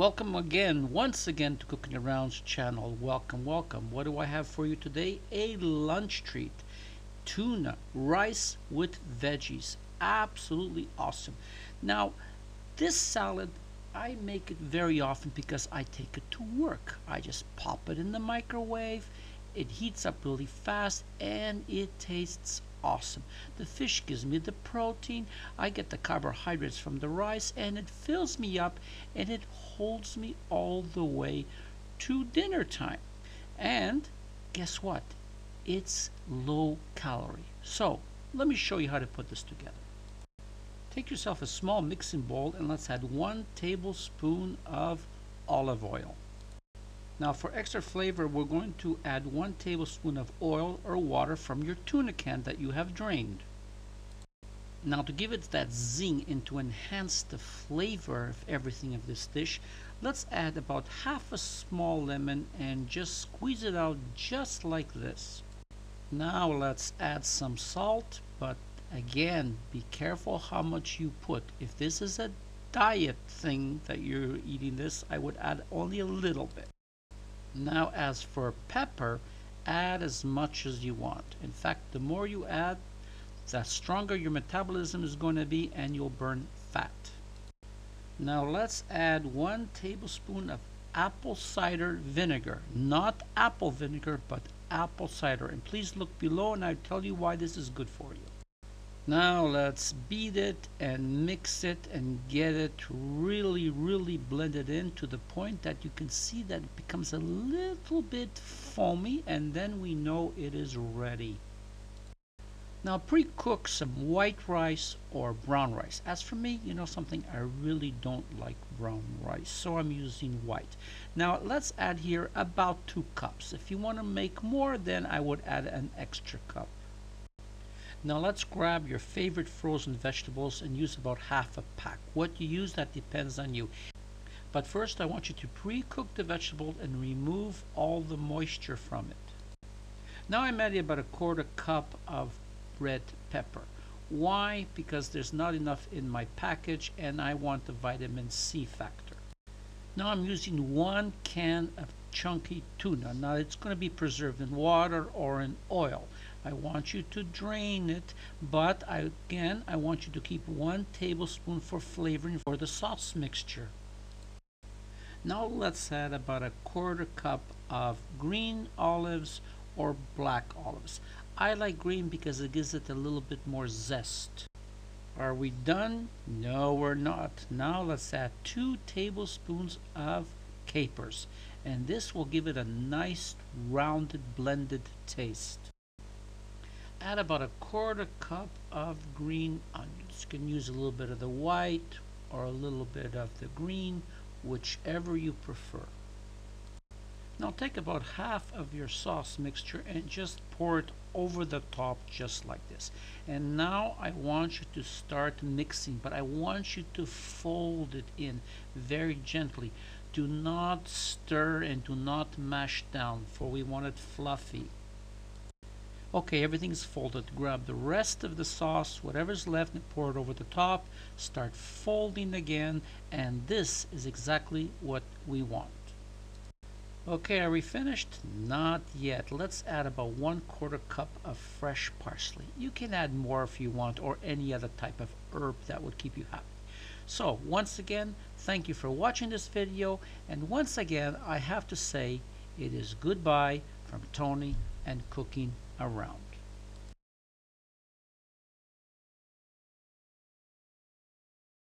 Welcome again, once again, to Cooking Around's channel. Welcome, welcome. What do I have for you today? A lunch treat. Tuna, rice with veggies. Absolutely awesome. Now, this salad, I make it very often because I take it to work. I just pop it in the microwave. It heats up really fast and it tastes awesome. The fish gives me the protein, I get the carbohydrates from the rice, and it fills me up and it holds me all the way to dinner time. And guess what? It's low calorie. So let me show you how to put this together. Take yourself a small mixing bowl and let's add 1 tablespoon of olive oil. Now for extra flavor, we're going to add 1 tablespoon of oil or water from your tuna can that you have drained. Now to give it that zing and to enhance the flavor of everything of this dish, let's add about half a small lemon and just squeeze it out just like this. Now let's add some salt, but again, be careful how much you put. If this is a diet thing that you're eating this, I would add only a little bit. Now as for pepper, add as much as you want. In fact, the more you add, the stronger your metabolism is going to be and you'll burn fat. Now let's add 1 tablespoon of apple cider vinegar. Not apple vinegar, but apple cider. And please look below and I'll tell you why this is good for you. Now let's beat it and mix it and get it really blended in to the point that you can see that it becomes a little bit foamy, and then we know it is ready. Now pre-cook some white rice or brown rice. As for me, you know something, I really don't like brown rice, so I'm using white. Now let's add here about 2 cups. If you want to make more, then I would add an extra cup. Now let's grab your favorite frozen vegetables and use about half a pack. What you use, that depends on you. But first I want you to pre-cook the vegetable and remove all the moisture from it. Now I'm adding about 1/4 cup of red pepper. Why? Because there's not enough in my package and I want the vitamin C factor. Now I'm using 1 can of chunky tuna. Now it's going to be preserved in water or in oil. I want you to drain it, but again, I want you to keep 1 tablespoon for flavoring for the sauce mixture. Now let's add about 1/4 cup of green olives or black olives. I like green because it gives it a little bit more zest. Are we done? No, we're not. Now let's add 2 tablespoons of capers, and this will give it a nice rounded blended taste. Add about 1/4 cup of green onions. You can use a little bit of the white or a little bit of the green, whichever you prefer. Now take about half of your sauce mixture and just pour it over the top just like this. And now I want you to start mixing, but I want you to fold it in very gently. Do not stir and do not mash down, for we want it fluffy. Okay, everything's folded. Grab the rest of the sauce, whatever's left, and pour it over the top. Start folding again, and this is exactly what we want. Okay, are we finished? Not yet. Let's add about 1/4 cup of fresh parsley. You can add more if you want, or any other type of herb that would keep you happy. So once again, thank you for watching this video, and once again I have to say it is goodbye from Tony and Cooking Around.